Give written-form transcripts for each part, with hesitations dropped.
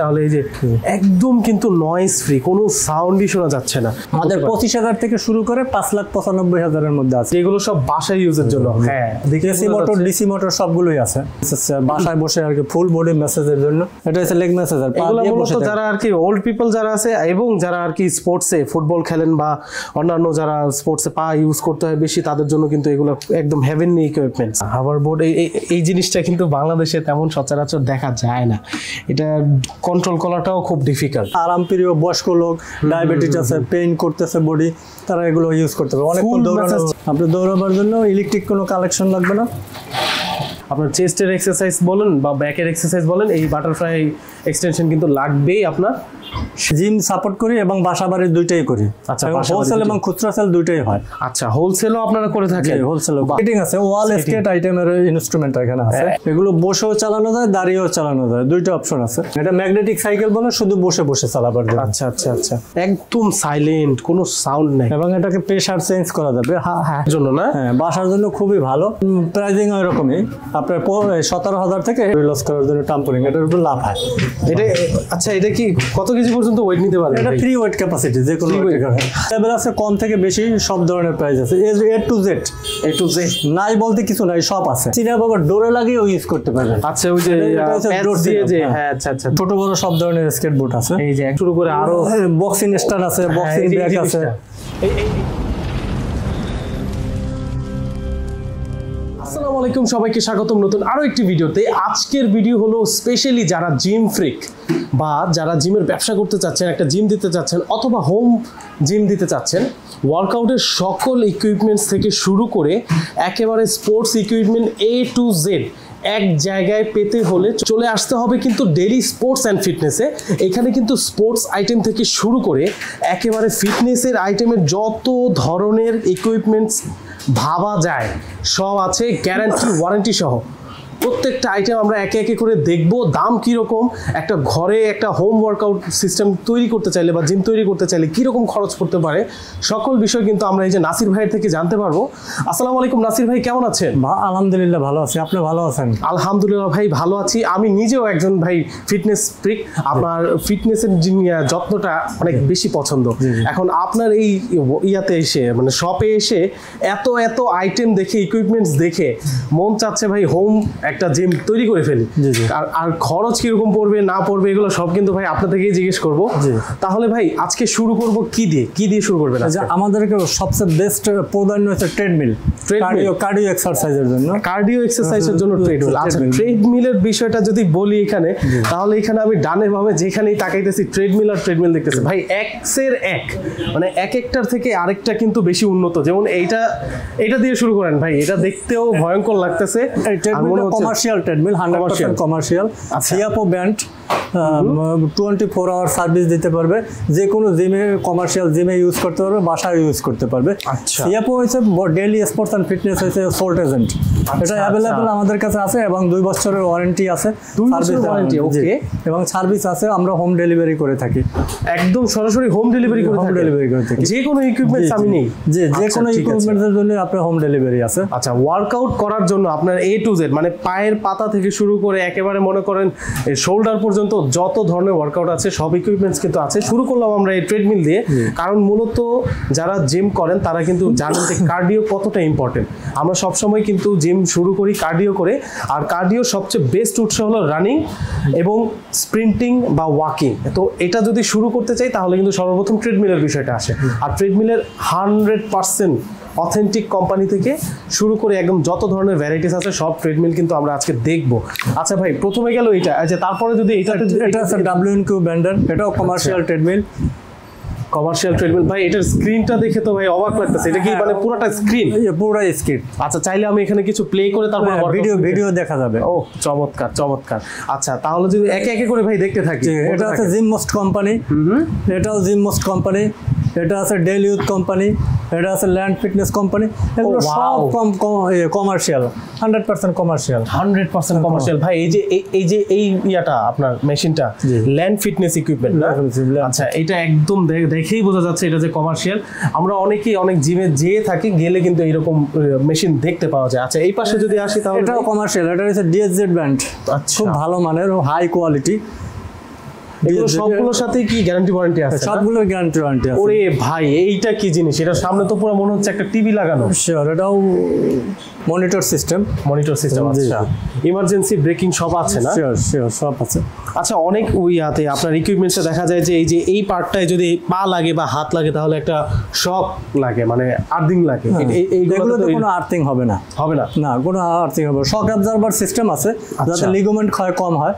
তাহলে এই যে একদম কিন্তু নয়েজ ফ্রি, কোনো সাউন্ডই শোনা যাচ্ছে না। আমাদের 25,000 থেকে শুরু করে 5,95,000 এর মধ্যে আছে। এগুলো সব বাসায় ইউজের জন্য। হ্যাঁ, এসি মোটর, ডিসি মোটর সবগুলোই আছে। বাসায় বসে আর কি ফুল বডি মেসেজের জন্য। এটা হচ্ছে লেগ মেসেজার। এগুলো মূলত যারা আর কি ওল্ড পিপল যারা আছে এবং যারা আর কি স্পোর্টসে ফুটবল খেলেন বা অন্যান্য যারা স্পোর্টসে পা ইউজ করতে হয় বেশি, তাদের জন্য কিন্তু এগুলো একদম হেভেনলি ইকুইপমেন্টস। হাভারবোর্ড এই জিনিসটা কিন্তু বাংলাদেশে তেমন সচরাচর দেখা যায় না। এটা কন্ট্রোল করাটাও খুব ডিফিকাল্ট। আরামপ্রিয় বয়স্ক লোক, ডায়াবেটিস আছে, পেইন করতেছে বডি, তারা এগুলো ইউজ করতে পারে। অনেক আপনি দৌড়াবার জন্য ইলেকট্রিক কোনো কালেকশন লাগবে না। আপনার চেস্টের এক্সারসাইজ বলেন বা ব্যাকের এক্সারসাইজ বলেন, এই বাটারফ্লাই এক্সটেনশন কিন্তু লাগবেই আপনার। জিম সাপোর্ট করি এবং বাসা বাড়ির দুইটাই করি। আচ্ছা, হোলসেল এবং খুচরা সেল দুইটাই হয়। আচ্ছা, হোলসেলও আপনারা করে থাকেন? হোলসেল ফিটিং আছে, ওয়াল স্কেট আইটেমের ইনস্ট্রুমেন্ট এখানে আছে। এগুলো বসেও চালানো যায়, দাঁড়িয়েও চালানো যায়, দুইটা অপশন আছে। এটা ম্যাগনেটিক সাইকেল বলে, শুধু বসে বসে চালাবার জন্য। আচ্ছা আচ্ছা আচ্ছা, একদম সাইলেন্ট, কোনো সাউন্ড নেই এবং এটাকে প্রেসার চেঞ্জ করা যাবে। হ্যাঁ জন্য না, হ্যাঁ, বাসার জন্য খুবই ভালো। প্রাইজিং এরকমই, আপনার 17,000 থেকে লস করার জন্য টাম্পারিং, এটার উপর লাভ হয়। এটা আচ্ছা, এটা কি কত কেজি পর্যন্ত ওয়েট নিতে পারে? এটা ফ্রি ওয়েট ক্যাপাসিটি, যে কোনো লেভেল আছে, কম থেকে বেশি সব ধরনের প্রাইস আছে। এ টু জেড নাই বলতে কিছু নাই, সব আছে। চিনা বাবা ডোরে লাগিয়ে ইউজ করতে পারবেন। আচ্ছা, ওই যে প্যাচ দিয়ে যে, হ্যাঁ আচ্ছা আচ্ছা, ছোট বড় সব ধরনের স্কেটবোর্ড আছে। এই যে শুরু করে আরো বক্সিং স্টার আছে, বক্সিং ব্যাগ আছে। আসসালামু আলাইকুম, সবাইকে স্বাগতম নতুন আরো একটি ভিডিওতে। আজকের ভিডিও হলো স্পেশালি যারা জিম ফ্রিক বা যারা জিমের ব্যবসা করতে চাচ্ছেন, একটা জিম দিতে চাচ্ছেন অথবা হোম জিম দিতে চাচ্ছেন, ওয়ার্কআউটের সকল ইকুইপমেন্টস থেকে শুরু করে একেবারে sports equipment A to Z এক জায়গায় পেতে হলে চলে আসতে হবে কিন্তু ডেইলি স্পোর্টস অ্যান্ড ফিটনেসে। এখানে কিন্তু স্পোর্টস আইটেম থেকে শুরু করে একেবারে ফিটনেসের আইটেমের যত ধরনের ইকুইপমেন্টস ভাবা যায় সব আছে, গ্যারান্টি ওয়ারেন্টি সহ। প্রত্যেকটা আইটেম আমরা একে একে করে দেখব, দাম কীরকম, একটা ঘরে একটা হোম ওয়ার্কআউট সিস্টেম তৈরি করতে চাইলে বা জিম তৈরি করতে চাইলে কীরকম খরচ পড়তে পারে, সকল বিষয় কিন্তু আমরা এই যে নাসির ভাইয়ের থেকে জানতে পারবো। আসসালামু আলাইকুম নাসির ভাই, কেমন আছেন? আলহামদুলিল্লাহ ভালো আছি, আপনি ভালো আছেন? আলহামদুলিল্লাহ ভাই, ভালো আছি। আমি নিজেও একজন ভাই ফিটনেস ফ্রিক। আপনার ফিটনেসের যত্নটা অনেক বেশি পছন্দ। এখন আপনার এই ইয়াতে এসে, মানে শপে এসে এত এত আইটেম দেখে, ইকুইপমেন্টস দেখে মন চাচ্ছে ভাই হোম একটা জিম তৈরি করে ফেলি। আর খরচ কিরকম পড়বে না পড়বে এগুলো সব কিন্তু ভাই আপনার থেকেই জিজ্ঞেস করবো। তাহলে ভাই আজকে শুরু করব কি দিয়ে শুরু করবেন? আমাদেরকে সবচেয়ে বেস্ট প্রাধান্য হচ্ছে ট্রেডমিল, কার্ডিও এক্সারসাইজের জন্য। কার্ডিও এক্সারসাইজের জন্য ট্রেডমিল। আচ্ছা, ট্রেডমিলের বিষয়টা যদি বলি এখানে, তাহলে এখানে আমি ডানে বামে যেখানেই তাকাইতেছি ট্রেডমিল আর ট্রেডমিল দেখতেছি ভাই, এক্সের এক, মানে এক একটার থেকে আরেকটা কিন্তু বেশি উন্নত। যেমন এইটা দিয়ে শুরু করেন ভাই, এটা দেখতেও ভয়ঙ্কর লাগতেছে। Commercial treadmill, 100% commercial. সিয়াপো ব্যান্ড 24 আওয়ার সার্ভিস দিতে পারবে, যে কোনো জিমে, কমার্শিয়াল জিমে ইউজ করতে পারবে, বাসায় ইউজ করতে পারবে। সিয়াপো হচ্ছে ডেইলি স্পোর্টস অ্যান্ড ফিটনেস হচ্ছে সোল্ট এজেন্ট। এটা অ্যাভেলেবল আমাদের কাছে আছে এবং 2 বছরের ওয়ারেন্টি আছে, এবং সার্ভিস আছে। আমরা হোম ডেলিভারি করে থাকি, একদম সরাসরি হোম ডেলিভারি করে থাকি। যে কোনো ইকুইপমেন্টস আমি নেই, যে কোনো ইকুইপমেন্টের জন্য আপনার হোম ডেলিভারি আছে। আচ্ছা, ওয়ার্কআউট করার জন্য আপনার এ টু জেড, মানে পায়ের পাতা থেকে শুরু করে একেবারে মনে করেন শোল্ডার পর্যন্ত যত ধরনের ওয়ার্কআউট আছে সব ইকুইপমেন্টস কিন্তু আছে। শুরু করলাম আমরা এই ট্রেডমিল দিয়ে, কারণ মূলত যারা জিম করেন তারা কিন্তু জানেন যে কার্ডিও কতটা ইম্পর্টেন্ট। আমরা সবসময় কিন্তু জিম শুরু করি কার্ডিও করে, আর কার্ডিও সবচেয়ে বেস্ট উৎস হলো রানিং এবং স্প্রিন্টিং বা ওয়াকিং। তো এটা যদি শুরু করতে চাই তাহলে কিন্তু সর্বপ্রথম ট্রেডমিলের বিষয়টা আসে। আর ট্রেডমিলের 100% অথেন্টিক কোম্পানি থেকে শুরু করে একদম যত ধরনের ভ্যারাইটিস আছে সব ট্রেডমিল কিন্তু আমরা আজকে দেখবো। আচ্ছা ভাই, প্রথমে গেল এটা, আচ্ছা তারপরে যদি এটা আছে WNQ ব্যান্ডার, এটাও কমার্শিয়াল ট্রেডমিল। কমার্শিয়াল ট্রেডমিল ভাই, এটার স্ক্রিনটা দেখে তো ভাই অবাক লাগতেছে। এটা কি মানে পুরোটা স্ক্রিন? পুরোটাই স্ক্রিন। আচ্ছা, চাইলে আমি এখানে কিছু প্লে করে তারপর ভিডিও দেখা যাবে। ও চমৎকার চমৎকার। আচ্ছা, তাহলে যদি একে একে করে ভাই দেখতে থাকি। এটা আছে জিম মোস্ট কোম্পানি, এটাও জিম মোস্ট কোম্পানি। এটা আছে ডেল ইউথ কোম্পানি, এটা আছে ল্যান্ড ফিটনেস কোম্পানি। এগুলো সব কমার্শিয়াল, 100% কমার্শিয়াল। 100% কমার্শিয়াল ভাই। এই ইয়াটা আপনার মেশিনটা ল্যান্ড ফিটনেস ইকুইপমেন্ট না? আচ্ছা, এটা একদম দেখেই বোঝা যাচ্ছে এটা যে কমার্শিয়াল। আমরা অনেকেই অনেক জিমে যেয়ে থাকি, গেলে কিন্তু এরকম মেশিন দেখতে পাওয়া যায়। আচ্ছা, এই পাশে যদি আসি তাহলে এটাও কমার্শিয়াল। এটা হচ্ছে DSZ ব্র্যান্ড, খুব ভালো মানের, হাই কোয়ালিটি। এগুলো সবগুলোর সাথে কি গ্যারান্টি ওয়ারেন্টি আছে? সবগুলোর গ্যারান্টি ওয়ারেন্টি আছে। ওরে ভাই এইটা কি জিনিস? এটা সামনে তো পুরো মনে হচ্ছে একটা টিভি লাগানো। শিওর, এটাও মনিটর সিস্টেম। মনিটর সিস্টেম, আচ্ছা। ইমার্জেন্সি ব্রেকিং সব আছে না? শিওর শিওর, সব আছে। আচ্ছা, অনেক ইয়াতে আপনার ইকুইপমেন্টসে দেখা যায় যে এই পার্টটায় যদি পা লাগে বা হাত লাগে তাহলে একটা শক লাগে, মানে আর্থিং লাগে। এইগুলোতে কোনো আর্থিং হবে না। হবে না? না, কোনো আর্থিং হবে না। শক অ্যাবজর্বার সিস্টেম আছে যাতে লিগামেন্ট ক্ষয় কম হয়,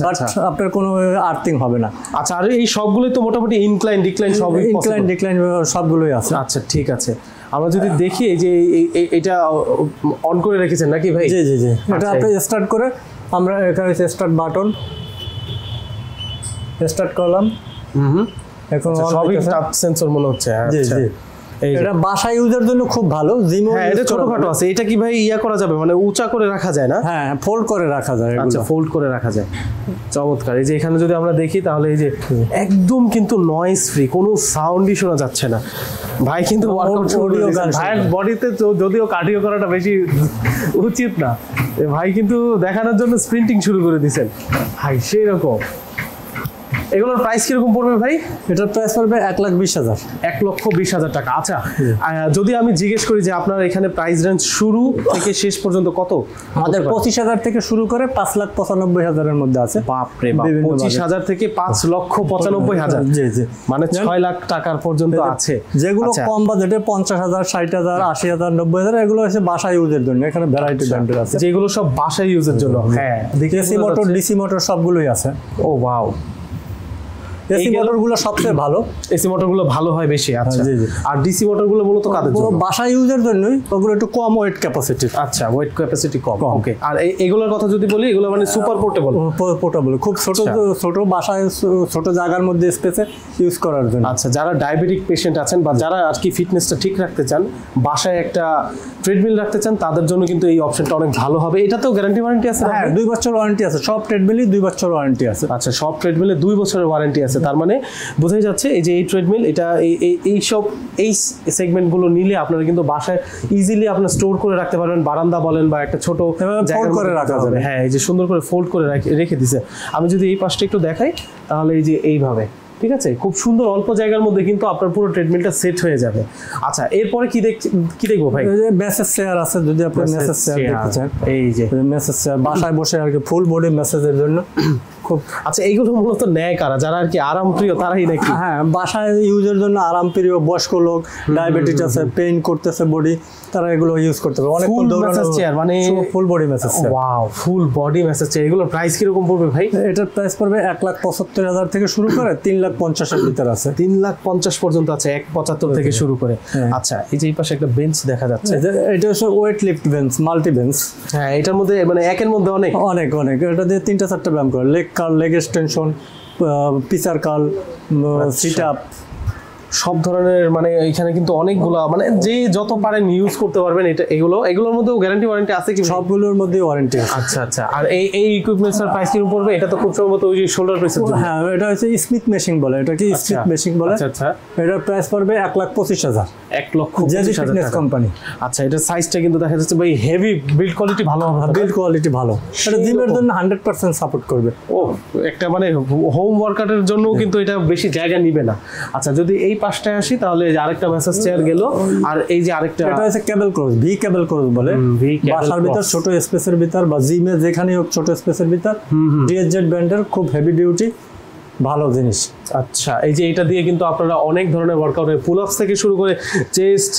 বাট আপনার কোনো আর্থিং হবে না। আচ্ছা, আর এই সবগুলোই তো মোটামুটি ইনক্লাইন ডিক্লাইন সবই ইনক্লাইন ডিক্লাইন সবগুলোই আছে। আচ্ছা, ঠিক আছে। আমরা যদি দেখি এই যে এটা অন করে রেখেছেন নাকি ভাই? জি জি জি, এটা আপনি স্টার্ট করে, আমরা এখানে স্টার্ট বাটন স্টার্ট করলাম। এখন সবই টাচ সেন্সর মনে হচ্ছে। জি জি, এটা বাসা ইউজের জন্য খুব ভালো। জিমও এটা ছোটখাটো আছে। এটা কি ভাই ইয়া করা যাবে, মানে উঁচা করে রাখা যায় না? হ্যাঁ, ফোল্ড করে রাখা যায়। আচ্ছা, ফোল্ড করে রাখা যায়। চমৎকার। এই যে এখানে যদি আমরা দেখি তাহলে এই যে একদম কিন্তু নয়েজ ফ্রি, কোনো সাউন্ডই শোনা যাচ্ছে না। ভাই কিন্তু ওয়ার্কআউট অডিও গান, ভাইয়ের বডিতে যদিও কার্ডিও করাটা বেশি উচিত না, ভাই কিন্তু দেখানোর জন্য স্প্রিন্টিং শুরু করে দিয়েছেন ভাই, সেই রকম। এগুলোর প্রাইস কিরকম পড়বে ভাই? এটার প্রাইস পড়বে 1,20,000। 1,20,000 টাকা। আচ্ছা, যদি আমি জিজ্ঞেস করি যে আপনার এখানে প্রাইস রেঞ্জ শুরু থেকে শেষ পর্যন্ত কত? আমাদের 25,000 থেকে শুরু করে 5,95,000 এর মধ্যে আছে। বাপরে বাপ, 25,000 থেকে 5,95,000। জি জি, মানে 6 লাখ টাকার পর্যন্ত আছে। যেগুলো কম বাজেটে 50,000, 60,000, 80,000, 90,000, এগুলো হচ্ছে বাসা ইউজের জন্য। এখানে ভ্যারাইটি ব্র্যান্ডের আছে, যেগুলো সব বাসা ইউজের জন্য। হ্যাঁ, এসি মোটর, ডিসি মোটর সবগুলোই আছে। ও ওয়াও, এসি মোটরগুলো সবচেয়ে ভালো। এসি মোটরগুলো ভালো হয় বেশি। আচ্ছা, আর ডিসি মোটরগুলো মূলত কাদের জন্য? বাসা ইউজের জন্যই। ওগুলো একটু কম ওয়েট ক্যাপাসিটি। আচ্ছা, ওয়েট ক্যাপাসিটি কম। ওকে। আর এগুলোর কথা যদি বলি, এগুলো মানে সুপার পোর্টেবল। পোর্টেবল, খুব ছোট ছোট বাসায় ছোট জায়গার মধ্যে স্পেসে ইউজ করার জন্য। আচ্ছা, যারা ডায়াবেটিক পেশেন্ট আছেন বা যারা আর কি ফিটনেসটা ঠিক রাখতে চান, বাসায় একটা ট্রেডমিল রাখতে চান, তাদের জন্য কিন্তু এই অপশনটা অনেক ভালো হবে। এটাতেও গ্যারান্টি ওয়ারেন্টি আছে? হ্যাঁ, 2 বছর ওয়ারেন্টি আছে। সব ট্রেডমিলই 2 বছর ওয়ারেন্টি আছে। আচ্ছা, সব ট্রেডমিলে 2 বছরের ওয়ারেন্টি আছে। তার মানে বোঝাই যাচ্ছে এই যে এই ট্রেডমিল, এটা এই সব এই সেগমেন্টগুলো নিলে আপনারা কিন্তু বাসায় ইজিলি আপনারা স্টোর করে রাখতে পারবেন। বারান্দা বলেন বা একটা ছোট ফোল্ড করে রাখা যাবে। হ্যাঁ, এই যে সুন্দর করে ফোল্ড করে রেখে দিছে। আমি যদি এই পাশটা একটু দেখাই তাহলে এই যে এইভাবে, ঠিক আছে, খুব সুন্দর অল্প জায়গার মধ্যে কিন্তু আপনার পুরো ট্রেডমিলটা সেট হয়ে যাবে। আচ্ছা, এরপরে কি দেখবো ভাই? এই যে মেসেজ চেয়ার আছে, যদি আপনি মেসেজ চেয়ার দেখতে চান। এই যে মেসেজ চেয়ার বাসায় বসে আর কি ফুল বডি মেসেজের জন্য খুব। আচ্ছা, এইগুলো মূলত নেয় কারা? যারা আর কি আরাম প্রিয় তারাই নাকি? হ্যাঁ, বাসায় ইউজের জন্য আরাম প্রিয়, বয়স্ক লোক, ডায়াবেটিস আছে, পেইন করতেছে বডি, তারা এগুলো ইউজ করতে পারে। অনেক মেসেজ চেয়ার, মানে full body message chair. Wow, full body message chair. এগুলোর প্রাইস কিরকম পড়বে ভাই? এটার প্রাইস পড়বে 1,75,000 থেকে শুরু করে 3,50,000 এর ভিতর আছে। 3,50,000 পর্যন্ত আছে, 1,75 থেকে শুরু করে। আচ্ছা, এই যে এই পাশে একটা বেঞ্চ দেখা যাচ্ছে, এটা হচ্ছে weight lift bench, multi bench. হ্যাঁ, এটার মধ্যে মানে একের মধ্যে অনেক অনেক অনেক এটা দিয়ে 3-4টা ব্যায়াম করে। Leg curl, leg extension, preacher curl, sit up, সব ধরনের। মানে এখানে কিন্তু অনেকগুলো, মানে যে যত পারেন ইউজ করতে পারবেন। এগুলোর মধ্যেও গ্যারান্টি ওয়ারেন্টি আছে কি? সবগুলোর মধ্যে ওয়ারেন্টি আছে। আচ্ছা আচ্ছা। আর এই ইকুইপমেন্টসের প্রাইস কি পড়বে? এটা তো খুব সম্ভবত ওই যে শোল্ডার প্রেসের জন্য। হ্যাঁ, এটা হচ্ছে স্মিথ মেশিন বলে। এটা কি স্মিথ মেশিন বলে। আচ্ছা আচ্ছা। এটার প্রাইস পড়বে 1,25,000। 1,25,000 কোম্পানি। আচ্ছা, এটা সাইজটা কিন্তু দেখা যাচ্ছে ভাই হেভি, বিল্ড কোয়ালিটি ভালো হবে। বিল্ড কোয়ালিটি ভালো, এটা জিমের জন্য 100% সাপোর্ট করবে। ও, একটা মানে হোম ওয়ার্কআউটের জন্য কিন্তু এটা বেশি জায়গা নিবে না। আচ্ছা, যদি এই পাশটায় আসি তাহলে আরেকটা মেসেজ চেয়ার গেল। আর এই যে আরেকটা, এটা হচ্ছে কেবল ক্রস, ভি কেবল ক্রস বলে। বাসার ভিতর ছোট স্পেসের ভিতর বা জিমে যেখানে হোক ছোট স্পেসের ভিতর, ডিএসজেড ব্র্যান্ডের খুব হেভি ডিউটি ভালো জিনিস। আচ্ছা, এই যে এটা দিয়ে কিন্তু আপনারা অনেক ধরনের ওয়ার্কআউটের পুল আপস থেকে শুরু করে চেস্ট,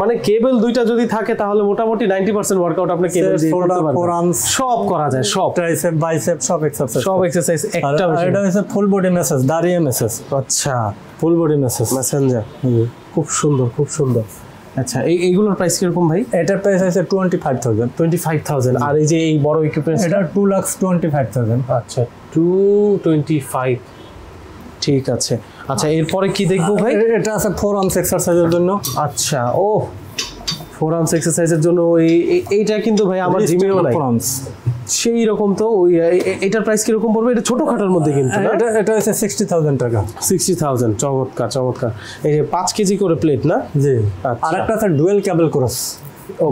মানে কেবল দুইটা যদি থাকে তাহলে মোটামুটি 90% ওয়ার্কআউট আপনি কেবল দিয়ে করতে পারবেন। সব করা যায়, সব ট্রাইসেপ, বাইসেপ, সব এক্সারসাইজ একটা। এটা হচ্ছে ফুল বডি মেসেজ, দাঁড়িয়ে মেসেজ। আচ্ছা, ফুল বডি মেসেজ মেসেঞ্জার, খুব সুন্দর খুব সুন্দর। আচ্ছা, এইগুলোর প্রাইস কিরকম ভাই? এটার প্রাইস আছে 25,000। আর এই যে এই বড় ইকুইপমেন্ট, এটা 2,25,000। আচ্ছা, 225, ঠিক আছে। আচ্ছা, এরপরে কি দেখবো ভাই? এটা আছে 4 আর্মস এক্সারসাইজের জন্য। আচ্ছা, ও 4 আর্মস এক্সারসাইজের জন্য। এইটা কিন্তু ভাই আমার জিমেও নাই সেই রকম। তো ওই এটার প্রাইস কিরকম পড়বে? এটা ছোটখাটোর মধ্যে কিন্তু এটা হচ্ছে 60,000 টাকা। 60,000, চমৎকার চমৎকার। এই যে 5 কেজি করে প্লেট না? জি। আর একটা আছে ডুয়েল কেবল ক্রস,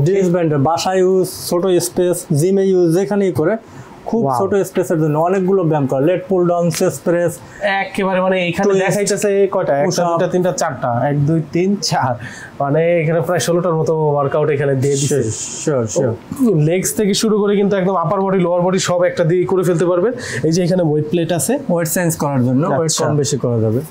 ডিএস ব্র্যান্ডের, বাসায় ইউজ, ছোট স্পেস, জিমে ইউজ, যেখানেই করে খুব ছোট স্পেসের জন্য অনেকগুলো ব্যায়াম করে, lat pull down, chest press একেবারে মানে এখানে দেখাইতেছে কয়টা, একটা দুটা তিনটা চারটা, 1 2 3 4, মানে এখানে প্রায় 16টার মতো ওয়ার্কআউট এখানে দিয়ে দিচ্ছে। Sure sure. লেগস থেকে শুরু করে কিন্তু একদম আপার বডি লোয়ার বডি সব একটা দিয়ে করে ফেলতে পারবেন। এই যে এখানে ওয়েট প্লেট আছে, ওয়েট চেঞ্জ করার জন্য, ওয়েট কম বেশি করা যাবে।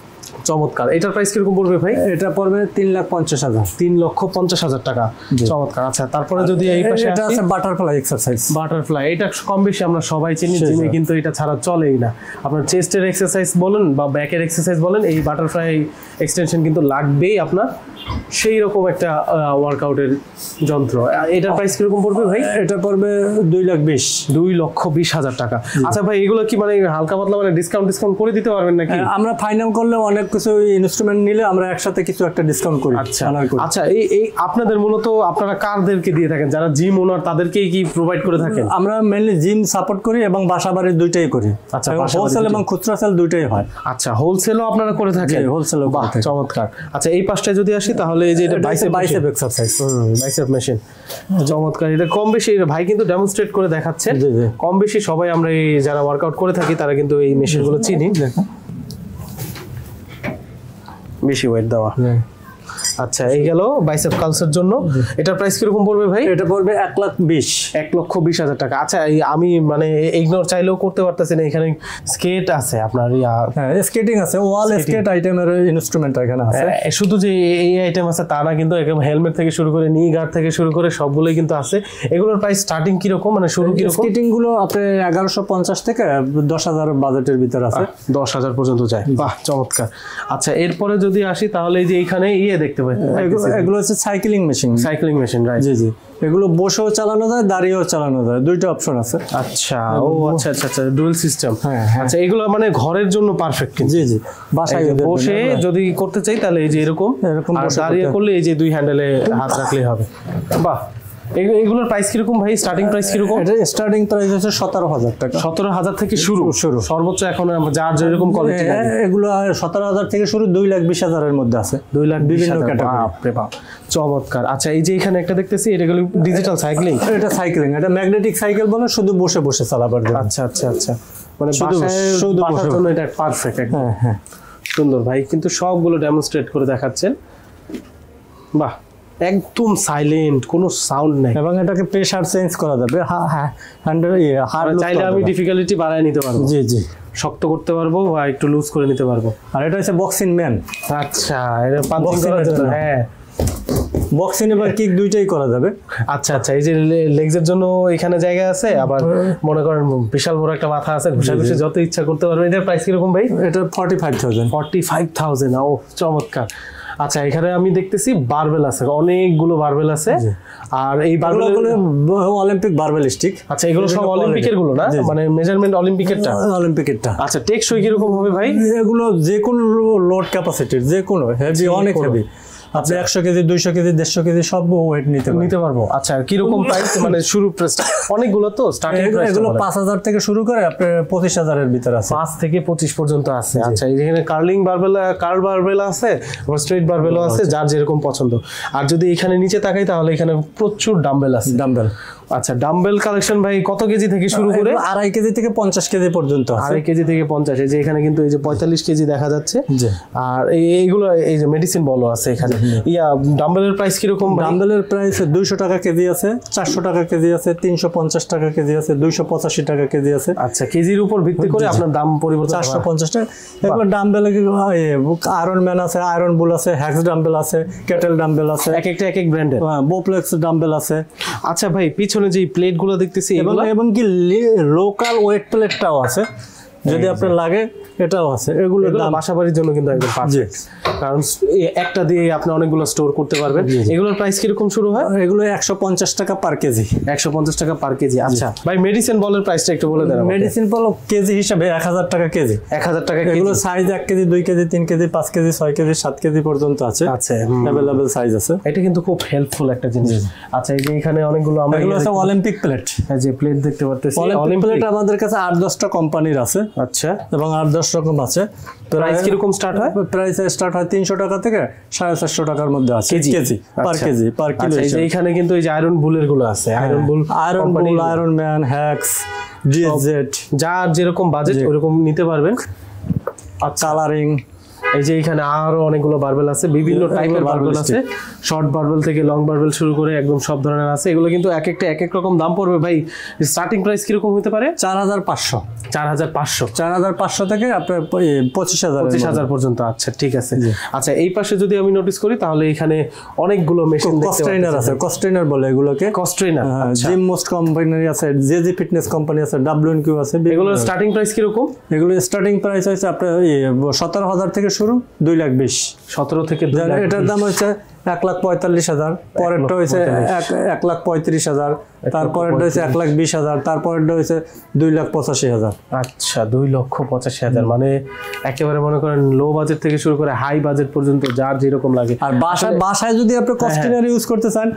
চমৎকার। এটার প্রাইস কিরকম পড়বে ভাই? এটা পড়বে 3,50,000। 3,50,000 টাকা। চমৎকার। আচ্ছা, তারপরে যদি এই পাশে এটা আছে বাটারফ্লাই এক্সারসাইজ। বাটারফ্লাই এটা কম বেশি আমরা সবাই চিনি, জিমে কিন্তু এটা ছাড়া চলেই না। আপনার চেস্টের এক্সারসাইজ বলেন বা ব্যাকের এক্সারসাইজ বলেন, এই বাটারফ্লাই এক্সটেনশন কিন্তু লাগবেই আপনার। সেই রকম একটা ওয়ার্কআউটের যন্ত্র। এটার প্রাইস কিরকম পড়বে ভাই? এটা পড়বে 2,20,000। 2,20,000 টাকা। আচ্ছা ভাই, এগুলো কি মানে হালকা পাতলা মানে ডিসকাউন্ট করে দিতে পারবেন নাকি? আমরা ফাইনাল করলে অনেক কিছু ইনস্ট্রুমেন্ট নিলে আমরা একসাথে কিছু একটা ডিসকাউন্ট করি। আচ্ছা, এই আপনাদের মূলত আপনারা কারদেরকে দিয়ে থাকেন? যারা জিম ওনার তাদেরকেই কি প্রোভাইড করে থাকেন? আমরা মেইনলি জিম সাপোর্ট করি এবং বাসাবাড়ির দুইটাই করি। আচ্ছা, হোলসেল এবং খুচরা সেল দুইটাই হয়। আচ্ছা, হোলসেলও আপনারা করে থাকেন? হোলসেলও। বাহ, চমৎকার। আচ্ছা, এই পাশটায় যদি আসি তাহলে এই যে এটা বাইসেপ এক্সারসাইজ, বাইসেপ মেশিন। চমৎকার। এটা কম বেশি ভাই কিন্তু ডেমনস্ট্রেট করে দেখাচ্ছেন। কম বেশি সবাই আমরা এই যারা ওয়ার্কআউট করে থাকি তারা কিন্তু এই মেশিনগুলো চিনি। বেশি ওয়েট দেওয়া। আচ্ছা, এই গেল বাইসেপ কালসের জন্য। এটার প্রাইস কিরকম পড়বে ভাই? এটা পড়বে 1,20,000। 1,20,000 টাকা। আচ্ছা, আমি মানে ইগনোর চাইলেও করতে পারতেছি না, এখানে স্কেট আছে আপনার, স্কেটিং আছে, ওয়াল স্কেট আইটেমের ইনস্ট্রুমেন্ট এখানে আছে। শুধু যে এই আইটেম আছে তা না, কিন্তু একদম হেলমেট থেকে শুরু করে নি গার্ড থেকে শুরু করে সবগুলোই কিন্তু আছে। এগুলোর প্রাইস স্টার্টিং কিরকম, মানে শুরু কিরকম? স্কেটিং গুলো আপনি 1150 থেকে 10,000 বাজেটের ভিতর আছে। 10,000 পর্যন্ত যায়। বাহ, চমৎকার। আচ্ছা, এরপরে যদি আসি তাহলে এই যে এইখানে দেখতে পাই, এগুলো হচ্ছে cycling machine. Cycling machine, right. জি জি। এগুলো বসেও চালানো যায়, দাঁড়িয়েও চালানো যায়, দুইটা অপশন আছে। আচ্ছা, ও আচ্ছা আচ্ছা আচ্ছা, ডুয়াল সিস্টেম। আচ্ছা, এগুলো মানে ঘরের জন্য পারফেক্ট কিন্তু। জি জি। বাসায় বসে যদি করতে চাই তাহলে এই যে এরকম, আর দাঁড়িয়ে করলে এই যে দুই হ্যান্ডেলে হাত রাখলেই হবে। বাহ, এগুলোর প্রাইস কিরকম ভাই? স্টার্টিং প্রাইস কিরকম? এটা স্টার্টিং প্রাইস হচ্ছে 17,000 টাকা। 17,000 থেকে শুরু সর্বোচ্চ এখন যার যেরকম কোয়ালিটি। এগুলো 17,000 থেকে শুরু, 2,20,000 এর মধ্যে আছে। 2,20,000 বিভিন্ন ক্যাটাগরি। বাপরে বাপ, চমৎকার। আচ্ছা, এই যে এখানে একটা দেখতেছি, এটা হলো ডিজিটাল সাইক্লিং। এটা সাইক্লিং, এটা ম্যাগনেটিক সাইকেল বলে, শুধু বসে বসে চালাবার জন্য। আচ্ছা আচ্ছা আচ্ছা, মানে শুধু বাসার জন্য এটা পারফেক্ট। হ্যাঁ হ্যাঁ, সুন্দর ভাই, কিন্তু সবগুলো ডেমনস্ট্রেট করে দেখাচ্ছেন। বাহ, একদম সাইলেন্ট, কোনো সাউন্ড নাই, এবং এটাকে প্রেসার চেঞ্জ করা যাবে। চাইলে আমি ডিফিকাল্টি বাড়ায় নিতে পারবো। জি জি, শক্ত করতে পারবো বা একটু লুজ করে নিতে পারবো। আর এটা হচ্ছে বক্সিং ম্যান। আচ্ছা, এটা পাঞ্চিং করার জন্য। হ্যাঁ, বক্সিং এবার কিক দুইটাই করা যাবে। আচ্ছা আচ্ছা, এই যে লেগসের জন্য এখানে জায়গা আছে, আবার মনে করেন বিশাল বড় একটা মাথা আছে, ঘুষা ঘুষে যত ইচ্ছা করতে পারবেন। এটার প্রাইস কিরকম ভাই? এটা 45,000। 45,000। ও চমৎকার। আচ্ছা, এখানে আমি দেখতেছি বারবেল আছে, অনেকগুলো বারবেল আছে। আর এই বারবেলগুলো অলিম্পিক বারবেল স্টিক। আচ্ছা, এগুলো সব অলিম্পিকের গুলো না, মানে মেজারমেন্ট অলিম্পিকেরটা? অলিম্পিকেরটা। আচ্ছা, টেকসই কিরকম হবে ভাই? এগুলো যে কোনো লোড ক্যাপাসিটির, যে কোনো হেভি, অনেক হেভি। আপনি 100 কেজি, 200 কেজি, 150 কেজি সব ওয়েট নিতে পারবো। আচ্ছা, কিরকম প্রাইস, মানে শুরু প্রাইস? অনেকগুলো তো স্টার্টিং প্রাইস এগুলো 5,000 থেকে শুরু করে আপনার 25,000 এর ভিতর আছে। 5 থেকে 25 পর্যন্ত আছে। আচ্ছা, এখানে কার্লিং বারবেল, কার্ল বারবেল আছে, আবার স্ট্রেট বারবেলও আছে, যার যেরকম পছন্দ। আর যদি এখানে নিচে তাকাই তাহলে এখানে প্রচুর ডাম্বেল আছে। ডাম্বেল। আচ্ছা, ডাম্বেল কালেকশন ভাই কত কেজি থেকে শুরু করে? 2.5 কেজি থেকে 50 কেজি পর্যন্ত আছে। 2.5 কেজি থেকে 50। এই যে এখানে কিন্তু এই যে 45 কেজি দেখা যাচ্ছে। আর এইগুলো এই যে মেডিসিন বলও আছে এখানে। ডাম্বেলের প্রাইস কিরকম? ডাম্বেলের প্রাইস 200 টাকা কেজি আছে, 400 টাকা কেজি আছে, 350 টাকা কেজি আছে, 285 টাকা কেজি আছে। আচ্ছা, কেজির উপর ভিত্তি করে আপনার দাম পরিবর্তন। 450 টাকা। এগুলো ডাম্বেল আয়রন ম্যান আছে, আয়রন বুল আছে, হ্যাক্স ডাম্বেল আছে, কেটেল ডাম্বেল আছে, এক একটা এক এক ব্র্যান্ডের। বোপ্লেক্স ডাম্বেল আছে। আচ্ছা ভাই, পিছনে যে প্লেটগুলো দেখতেছি, এবং কি লোকাল ওয়েট প্লেটটাও আছে, যদি আপনার লাগে এটাও আছে। এগুলো বাসাবাড়ির জন্য কিন্তু একদম পারফেক্ট, কারণ একটা দিয়ে আপনি অনেকগুলো স্টোর করতে পারবেন। এগুলোর প্রাইস কিরকম শুরু হয়? এগুলো 150 টাকা পার কেজি। 150 টাকা পার কেজি। আচ্ছা ভাই, মেডিসিন বলের প্রাইসটা একটু বলে দেন। মেডিসিন বল কেজি হিসাবে 1000 টাকা কেজি। 1000 টাকা। এগুলো size 1 KG, 2 KG, 3 KG, 5 KG, 6 KG, 7 KG পর্যন্ত আছে। আচ্ছা, अवेलेबल সাইজ আছে। এটা কিন্তু খুব হেল্পফুল একটা জিনিস। আচ্ছা, এই যে এখানে অনেকগুলো আমরা এগুলো আছে অলিম্পিক প্লেট। এই যে প্লেট দেখতে পারতেছি, অলিম্পিক প্লেট আমাদের কাছে 8-10টা কোম্পানির আছে। আচ্ছা, এবং 8-10 রকম আছে। প্রাইস কিরকম স্টার্ট হয়? প্রাইস স্টার্ট হয় 300 টাকা থেকে 450 টাকার মধ্যে আছে কেজি পার কিলো। এইখানে কিন্তু এই যে আয়রন বুলের গুলো আছে, আয়রন বুল, আয়রন ম্যান, হ্যাক্স, ডিএসজেড, যার যেরকম বাজেট ওরকম নিতে পারবেন। কালারিং, এই যে এখানে আরো অনেকগুলো বারবেল আছে, বিভিন্ন টাইপের বারবেল আছে, শর্ট বারবেল থেকে লং বারবেল শুরু করে একদম সব ধরনের আছে। এগুলো কিন্তু এক একটা এক এক রকম দাম পড়বে ভাই। স্টার্টিং প্রাইস কিরকম হতে পারে? 4,500 থেকে আপনার 25,000 পর্যন্ত। আচ্ছা ঠিক আছে। আচ্ছা, এই পাশে যদি আমি নোটিস করি তাহলে এখানে অনেকগুলো মেশিন কস্ট্রেইনার আছে, কস্ট্রেইনার বলে এগুলোকে, কস্ট্রেইনার। জিম মোস্ট কোম্পানি আছে, জেজি ফিটনেস কোম্পানি আছে, WNQ আছে। এগুলোর স্টার্টিং প্রাইস কিরকম? এগুলো স্টার্টিং প্রাইস হচ্ছে আপনার 17,000 থেকে শুরু, 2,20,000। 17 থেকে 2 লাখ। এটার দাম হচ্ছে 1,45,000, পরেরটা হয়েছে 1,35,000, তারপরেরটা হয়েছে 1,20,000, তারপরেরটা হয়েছে 2,85,000। আচ্ছা, 2,85,000 মানে একেবারে মনে করেন লো বাজেট থেকে শুরু করে হাই বাজেট পর্যন্ত যার যেরকম লাগে। আর বাসায় যদি আপনি কস্টিনার ইউজ করতে চান,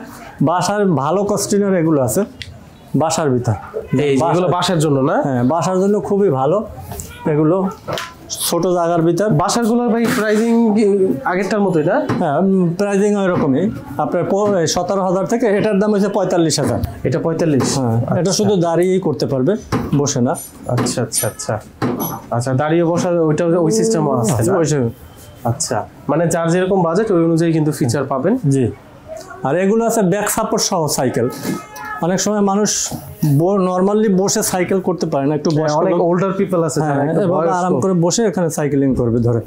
বাসার ভালো কস্টিনার এগুলো আছে বাসার ভিতর। এগুলো বাসার জন্য না? হ্যাঁ, বাসার জন্য খুবই ভালো এগুলো, ছোট জায়গার ভিতর। বাসারগুলোর ভাই প্রাইজিং আগেরটার মতোই না? হ্যাঁ, প্রাইজিং ওইরকমই আপনার 17,000 থেকে। এটার দাম হচ্ছে 45,000। এটা 45? হ্যাঁ, এটা শুধু দাঁড়িয়েই করতে পারবে, বসে না। আচ্ছা আচ্ছা আচ্ছা আচ্ছা, দাঁড়িয়ে বসা ওইটা ওই সিস্টেম আছে? আচ্ছা, মানে যার যেরকম বাজেট ওই অনুযায়ী কিন্তু ফিচার পাবেন। জি। আর এগুলো আছে ব্যাক সাপোর্ট সহ সাইকেল। অনেক সময় মানুষ নরমালি বসে সাইকেল করতে পারে না, একটু অনেক ওল্ডার পিপল আছে যারা একটু আরাম করে বসে এখানে সাইকেলিং করবে ধরে।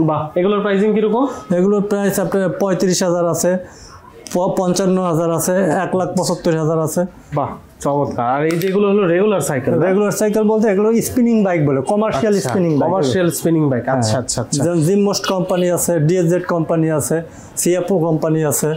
বাহ, এগুলোর প্রাইসিং কিরকম? এগুলোর প্রাইস আপনার 35,000 আছে, 55,000 আছে, 1,75,000 আছে। বাহ, চমৎকার। আর এই যেগুলো হলো রেগুলার সাইকেল বলতে এগুলো স্পিনিং বাইক বলে, কমার্শিয়াল স্পিনিং বাইক। আচ্ছা আচ্ছা আচ্ছা। যেমন জিম মোস্ট কোম্পানি আছে, ডিএসজেড কোম্পানি আছে, সিয়াপো কোম্পানি আছে,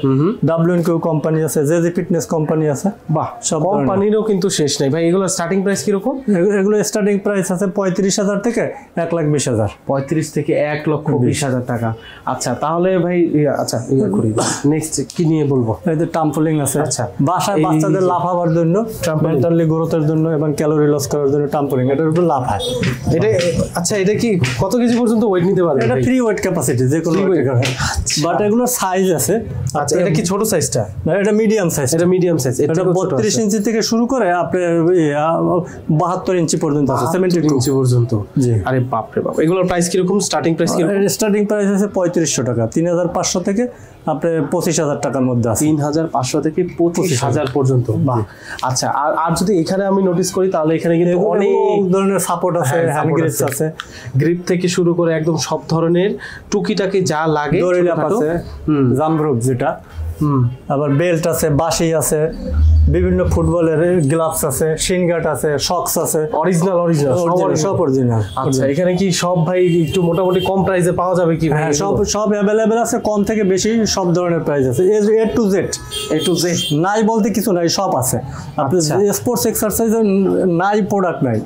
WNQ কোম্পানি আছে, জেজি ফিটনেস কোম্পানি আছে। বাহ, সব কোম্পানিরও কিন্তু শেষ নেই ভাই। এগুলোর স্টার্টিং প্রাইস কিরকম? এগুলো স্টার্টিং প্রাইস আছে 35,000 থেকে 1,20,000। 35 থেকে 1,20,000 টাকা। আচ্ছা, তাহলে ভাই আচ্ছা করি, নেক্সট কি নিয়ে বলবো? এই যে ট্রাম্পোলিন আছে। আচ্ছা, বাসায় বাচ্চাদের লাফাবার জন্য, মেন্টালি গ্রোথের জন্য এবং ক্যালোরি লস করার জন্য ট্রাম্পোলিন, এটার উপর লাফ হয়। এটা আচ্ছা, এটা কি কত কেজি পর্যন্ত ওয়েট নিতে পারবে? এটা ফ্রি ওয়েট ক্যাপাসিটি, যে কোনো ওয়েট। বাট এগুলো সাইজ আছে। আচ্ছা, এটা কি ছোট সাইজটা? না, এটা মিডিয়াম সাইজ। এটা মিডিয়াম সাইজ। এটা 32 ইঞ্চি থেকে শুরু করে আপনার 72 ইঞ্চি পর্যন্ত আছে, 72 ইঞ্চি পর্যন্ত। জি। আরে বাপ রে বাপ। এগুলোর প্রাইস কিরকম? স্টার্টিং প্রাইস কিরকম? স্টার্টিং প্রাইস আছে 3,500 টাকা, 3,500 থেকে আপনার 25,000 টাকার মধ্যে আছে। 3,500 থেকে 25,000 পর্যন্ত। বাহ। আচ্ছা, আর যদি এখানে আমি নোটিস করি তাহলে এখানে কিন্তু অনেক ধরনের সাপোর্ট আছে, হ্যান্ড গ্রিপস আছে, গ্রিপ থেকে শুরু করে একদম সব ধরনের টুকিটাকি যা লাগে, দড়িলাপ আছে, জাম্পরোপ যেটা, আবার বেল্ট আছে, বাঁশি আছে, বিভিন্ন ফুটবলের গ্লাভস আছে, শিন গার্ড আছে, সক্স আছে, অরিজিনাল সব অরিজিনাল। আচ্ছা, এখানে কি সব ভাই একটু মোটামুটি কম প্রাইসে পাওয়া যাবে কি? হ্যাঁ, সব অ্যাভেলেবেল আছে, কম থেকে বেশি সব ধরনের প্রাইস আছে। এ টু জেড নাই বলতে কিছু নাই, সব আছে। আপনি স্পোর্টস এক্সারসাইজের নাই প্রোডাক্ট নাই,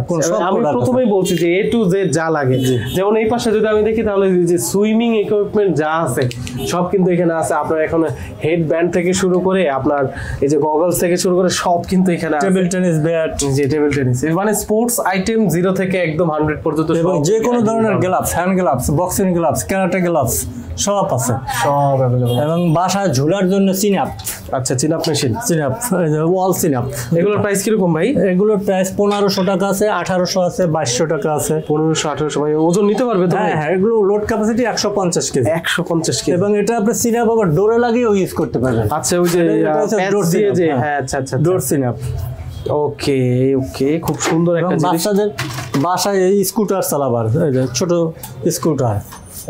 কোন সব আমি প্রথমেই বলছি যে এ টু জেড যা লাগে। যেমন এই পাশে যদি আমি দেখি তাহলে যে সুইমিং ইকুইপমেন্ট যা আছে সব কিন্তু এখানে আছে। আপনার এখন হেড ব্যান্ড থেকে শুরু করে আপনার এই যে গগলস থেকে শুরু করে সব কিন্তু এখানে আছে। টেবিল টেনিস ব্যাট, যে টেবিল টেনিস মানে স্পোর্টস আইটেম 0 থেকে একদম 100 পর্যন্ত, এবং যে কোনো ধরনের gloves, hand gloves, boxing gloves, karate gloves সব আছে, সব अवेलेबल। এবং বাসায় ঝুলার জন্য চিনআপ। আচ্ছা, চিনআপ মেশিন, চিনআপ, ওয়াল চিনআপ। এগুলোর প্রাইস কিরকম ভাই? এগুলোর প্রাইস 1,500 টাকা আছে, 1,800 আছে, 2,200 টাকা আছে। 1,500 1,800 ভাই ওজন নিতে পারবে তো? হ্যাঁ, এগুলো লোড ক্যাপাসিটি 150 কেজি। 150 কেজি। এবং এটা আপনি চিনআপ আবার ডোরে লাগিয়েও ইউজ করতে পারবেন। আচ্ছা, ওই যে প্যাচ দিয়ে যে, হ্যাঁ আচ্ছা আচ্ছা, ডোর চিনআপ। ওকে ওকে, খুব সুন্দর একটা জিনিস। বাচ্চাদের বাসায় স্কুটার চালাবার, ছোট স্কুটার।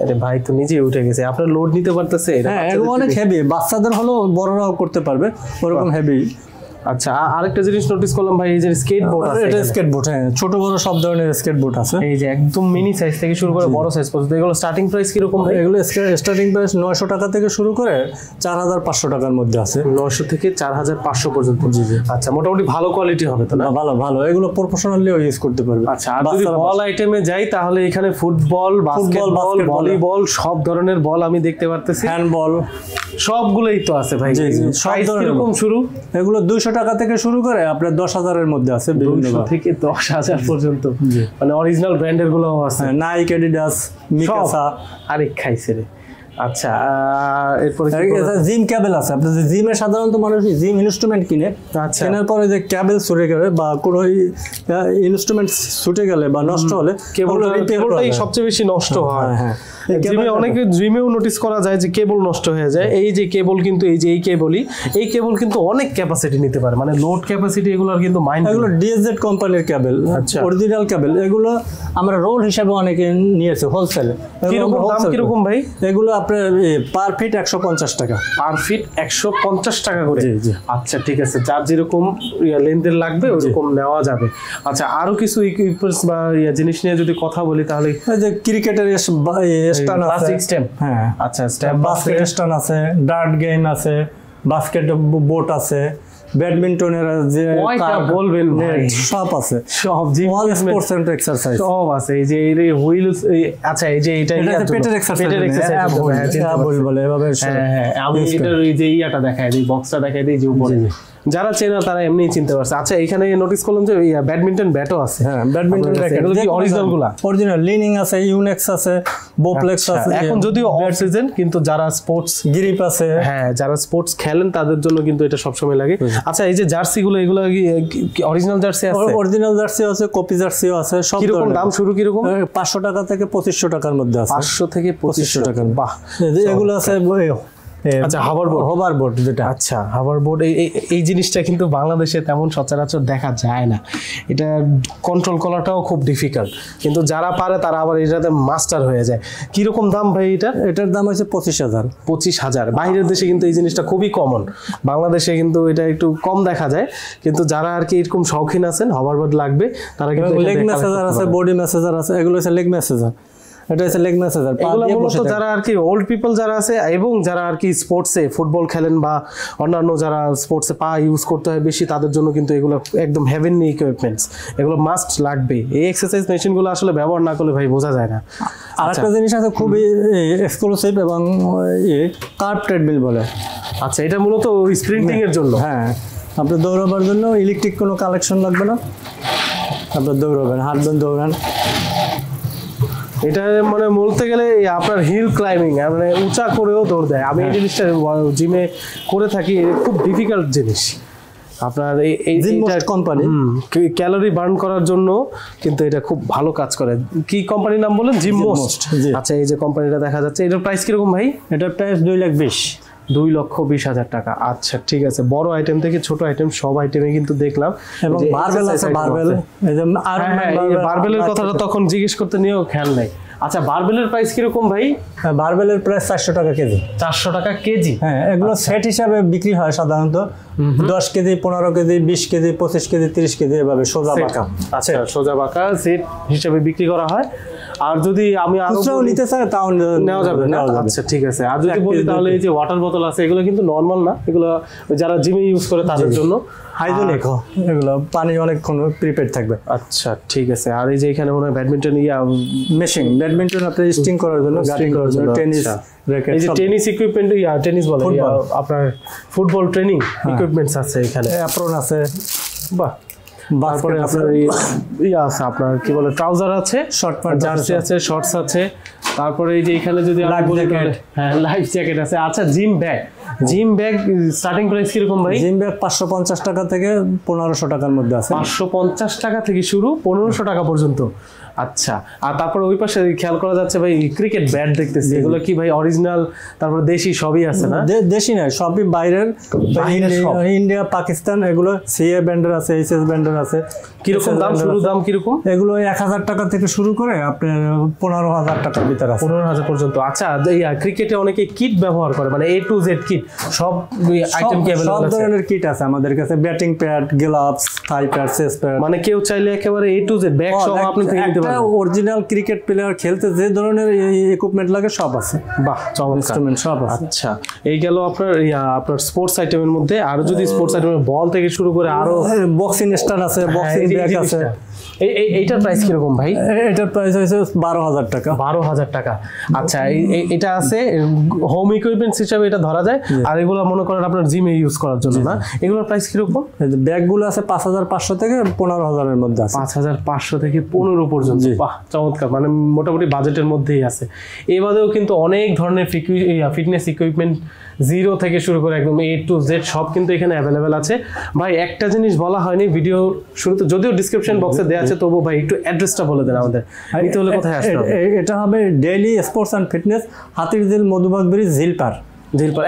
আরে ভাই তো নিজেই উঠে গেছে, আপনার লোড নিতে পারতেছে। হ্যাঁ, এগুলো অনেক হেভি, বাচ্চাদের হলেও বড়রাও করতে পারবে, ওরকম হেভি। আচ্ছা, আরেকটা জিনিস নোটিস করলাম ভাই, এই যে স্কেটবোর্ড আছে। এটা স্কেটবোর্ড, হ্যাঁ, ছোট বড় সব ধরনের স্কেটবোর্ড আছে। এই যে একদম মিনি সাইজ থেকে শুরু করে বড় সাইজ পর্যন্ত। এগুলো স্টার্টিং প্রাইস কি রকম? এগুলো স্টার্টিং প্রাইস 900 টাকা থেকে শুরু করে 4,500 টাকার মধ্যে আছে। 900 থেকে 4,500 পর্যন্ত। জি জি। আচ্ছা, মোটামুটি ভালো কোয়ালিটি হবে তো না? ভালো, এগুলো প্রফেশনালিও ইউজ করতে পারবে। আচ্ছা, আর যদি বল আইটেমে যাই তাহলে এখানে ফুটবল, বাস্কেটবল, ভলিবল সব ধরনের বল আমি দেখতে পারতেছি। হ্যান্ডবল সবগুলোই তো আছে ভাই। সব প্রাইস কি রকম শুরু? এগুলো 200 টাকা থেকে শুরু করে আপনার 10,000-এর মধ্যে আছে, 200 থেকে 10,000 পর্যন্ত, মানে অরিজিনাল ব্র্যান্ডের গুলোও আছে, নাইক, অ্যাডিডাস, মিকাসা। আরে খাইছে রে। আচ্ছা, এরপরে জিম কেবল আছে। আপনার জিমে সাধারণত মানুষ জিম ইনস্ট্রুমেন্ট কিনে, আচ্ছা, কেনার পরে যে কেবল ছুটে গেলে বা কোনো ইনস্ট্রুমেন্ট ছুটে গেলে বা নষ্ট হলে কেবলটাই সবচেয়ে বেশি নষ্ট হয়। জিমে অনেকে জিমেও নোটিস করা যায় যে কেবল নষ্ট হয়ে যায়। এই যে কেবল কিন্তু এই কেবল কিন্তু অনেক ক্যাপাসিটি নিতে পারে, মানে লোড ক্যাপাসিটি এগুলোর কিন্তু এগুলো ডিএসজেড কোম্পানির কেবল, অরিজিনাল কেবল। এগুলো আমরা রোল হিসাবে অনেকে নিয়েছে হোলসেলে। দাম কিরকম ভাই? এগুলো আপনার পার ফিট 150 টাকা। পার ফিট 150 টাকা করে? আচ্ছা ঠিক আছে, যার যেরকম লেন্থের লাগবে ওরকম নেওয়া যাবে। আচ্ছা, আরো কিছু ইকুইপমেন্টস বা জিনিস নিয়ে যদি কথা বলি তাহলে যে ক্রিকেটের স্টান আছে, হ্যাঁ আচ্ছা, স্ট্যাপ বাস্কেট স্টান আছে, ডার্ট গেম আছে, বাস্কেট বোট আছে, ব্যাডমিন্টনের যে বলবেন সব আছে, সব অল স্পোর্টস এন্ড এক্সারসাইজ সব আছে। এই যে এই হুইল, আচ্ছা এই যে এটা পেটের এক্সারসাইজ বলে এভাবে। হ্যাঁ, আমি এটার এই যে ইয়াটা দেখাই দিই, বক্সটা দেখাই দিই যে উপরে, যারা চেনা তারা এমনিই চিনতে পারছে। আচ্ছা, এখানে নোটিস করলাম যে ব্যাডমিন্টন ব্যাটও আছে। হ্যাঁ, ব্যাডমিন্টন র্যাকেট এগুলো কি অরিজিনাল গুলা? অরিজিনাল লিনিং আছে, ইউনেক্স আছে, বোপ্লেক্স আছে। এখন যদিও অফ সিজন, কিন্তু যারা স্পোর্টস গ্রিপ আছে, হ্যাঁ যারা স্পোর্টস খেলেন তাদের জন্য কিন্তু এটা সবসময় লাগে। আচ্ছা, এই যে জার্সি গুলো, এগুলো কি অরিজিনাল জার্সি আছে? অরিজিনাল জার্সি আছে, কপি জার্সিও আছে। সব কিরকম দাম শুরু? কিরকম? 500 টাকা থেকে 2500 টাকার মধ্যে আছে। 500 থেকে 2500 টাকা। বাহ, এগুলো আছে। আচ্ছা, হোভারবোর্ড যেটা, আচ্ছা হোভারবোর্ড, এই জিনিসটা কিন্তু বাংলাদেশে তেমন সচরাচর দেখা যায় না। এটা কন্ট্রোল করাটাও খুব ডিফিকাল্ট, কিন্তু যারা পারে তারা আবার এটাতে মাস্টার হয়ে যায়। কিরকম দাম ভাই এটার দাম হচ্ছে 25,000। 25,000। বাইরের দেশে কিন্তু এই জিনিসটা খুবই কমন, বাংলাদেশে কিন্তু এটা একটু কম দেখা যায়। কিন্তু যারা আর কি এরকম শৌখিন আছেন হোভারবোর্ড লাগবে, তারা কিন্তু লেগ ম্যাসাজার আছে, বডি ম্যাসাজার আছে। এগুলো হচ্ছে লেগ ম্যাসাজার, এটা হচ্ছে লেগ ম্যাসাজার। এগুলো মূলত যারা আর কি ওল্ড পিপল যারা আছে এবং যারা আর কি স্পোর্টসে ফুটবল খেলেন বা অন্যান্য যারা স্পোর্টসে পা ইউজ করতে হয় বেশি, তাদের জন্য কিন্তু এগুলো একদম হেভেনলি ইকুইপমেন্টস, এগুলো মাস্ট লাগবে। এই এক্সারসাইজ মেশিনগুলো আসলে ব্যবহার না করলে ভাই বোঝা যায় না। আরেকটা জিনিস আছে খুবই এক্সক্লুসিভ এবং কার্ভ ট্রেডমিল বলে। আচ্ছা, এটা মূলত স্প্রিন্টিং এর জন্য। হ্যাঁ, আপনার দৌড়াবার জন্য ইলেকট্রিক কোনো কালেকশন লাগবে না, আপনার দৌড়াবেন, হাঁটবেন, দৌড়ান। এটা মানে বলতে গেলে আপনার হিল ক্লাইম্বিং, মানে উঁচা করেও দৌড় দেয়। আমি এই জিনিসটা জিমে করে থাকি, খুব ডিফিকাল্ট জিনিস। আপনার এই কোম্পানি ক্যালোরি বার্ন করার জন্য কিন্তু এটা খুব ভালো কাজ করে। কি কোম্পানির নাম বলেন? জিমমোস্ট। আচ্ছা, এই যে কোম্পানিটা দেখা যাচ্ছে, এটার প্রাইস কিরকম ভাই? এটার প্রাইস 2,20,000। 2,20,000 টাকা। আচ্ছা ঠিক আছে, বড় আইটেম থেকে ছোট আইটেম সব আইটেমে কিন্তু দেখলাম। এবং বারবেল আছে, বারবেল, এই যে বারবেলের কথাটা তখন জিজ্ঞেস করতে নিয়েও খেয়াল নাই। আচ্ছা, বারবেলের প্রাইস কিরকম ভাই? বারবেলের প্রাইস 400 টাকা কেজি। 400 টাকা কেজি? হ্যাঁ, এগুলো সেট হিসাবে বিক্রি হয় সাধারণত 10 KG, 15 KG, 20 KG, 25 KG, 30 KG, এভাবে সোজা বাঁকা। আচ্ছা, সোজা বাঁকা সেট হিসাবে বিক্রি করা হয়। আর যদি আমি আরো নিতে চাই তাও নেওয়া যাবে। আচ্ছা ঠিক আছে। আর যদি বলি তাহলে এই যে ওয়াটার বোতল আছে, এগুলো কিন্তু নরমাল না, এগুলো যারা জিমে ইউজ করে তাদের জন্য হাইজেনিক, এগুলো পানি অনেকক্ষণ প্রিপেয়ার থাকবে। আচ্ছা ঠিক আছে। আর এই যে এখানে মনে হয় ব্যাডমিন্টন মেশিন, ব্যাডমিন্টন আপনি স্টিং করার জন্য, গার্ডিং করার জন্য, টেনিস র্যাকেট, এই যে টেনিস ইকুইপমেন্ট, টেনিস বলে আপনার ফুটবল ট্রেনিং ইকুইপমেন্টস আছে এখানে, অ্যাপ্রন আছে। বাহ। তারপরে আপনার আছে, আপনার কি বলে, ট্রাউজার আছে, শর্ট প্যান্ট, জার্সি আছে, শর্টস আছে। তারপরে এই যে এখানে যদি লাইফ জ্যাকেট, হ্যাঁ লাইফ জ্যাকেট আছে। আচ্ছা, জিম ব্যাগ স্টার্টিং প্রাইস কিরকম ভাই? জিম ব্যাগ 550 টাকা থেকে 1500 টাকার মধ্যে আছে। 550 টাকা থেকে শুরু, 1500 টাকা পর্যন্ত। আচ্ছা, আর তারপরে ওই পাশে খেয়াল করা যাচ্ছে ভাই ক্রিকেট ব্যাট দেখতেছি, এগুলো কি ভাই অরিজিনাল? তারপর দেশি সবই আছে না? দেশি না, সবই বাইরের, ইন্ডিয়া, পাকিস্তান। এগুলো সিএ ব্র্যান্ডের আছে, এইচএস ব্র্যান্ডের আছে। কিরকম দাম? শুরু দাম কিরকম? এগুলো 1000 টাকা থেকে শুরু করে আপনার 15,000 টাকার ভিতরে আছে, 15,000 পর্যন্ত। আচ্ছা, ক্রিকেটে অনেকে কিট ব্যবহার করে, মানে A to Z কিট, সব আইটেম কি अवेलेबल আছে? সব ধরনের কিট আছে আমাদের কাছে, ব্যাটিং প্যাড, গ্লাভস, থাই প্যাড, চেস্ট প্যাড। মানে কেউ চাইলে একেবারে A to Z ব্যাগ সহ আপনি থেকে নিতে পারবেন। অরিজিনাল ক্রিকেট প্লেয়ার খেলতে যে ধরনের ইকুইপমেন্ট লাগে সব আছে। বাহ, চমৎকার, সব আছে। আচ্ছা, এই গেল আপনার স্পোর্টস আইটেমের মধ্যে। আর যদি স্পোর্টস আইটেমের বল থেকে শুরু করে আরো বক্সিং স্টার আছে, বক্সিং ব্যাগ আছে, এইটার প্রাইস কিরকম ভাই? এটার প্রাইস হয়েছে 12,000 টাকা। 12,000 টাকা। আচ্ছা, এটা আছে হোম ইকুইপমেন্টস হিসাবে এটা ধরা যায়, আর এগুলো মনে করেন আপনার জিমে ইউজ করার জন্য না। এগুলোর প্রাইস কিরকম? ব্যাগগুলো আছে 5,500 থেকে 15,000 এর মধ্যে আছে। 5,500 থেকে 15 পর্যন্ত। বাহ, চমৎকার, মানে মোটামুটি বাজেটের মধ্যেই আছে। এই বাদেও কিন্তু অনেক ধরনের ফিটনেস ইকুইপমেন্ট জিরো থেকে শুরু করে একদম A to Z সব কিন্তু এখানে অ্যাভেলেবেল আছে। ভাই একটা জিনিস বলা হয়নি ভিডিও শুরুতে, যদিও ডিসক্রিপশন বক্সে দেওয়া আছে, তবু ভাই একটু অ্যাড্রেসটা বলে দেন আমাদের, নিতে হলে কোথায় আসতে হবে? এটা হবে daily sports and fitness, Hatirjheel Madhubag bridge, Jhilpar.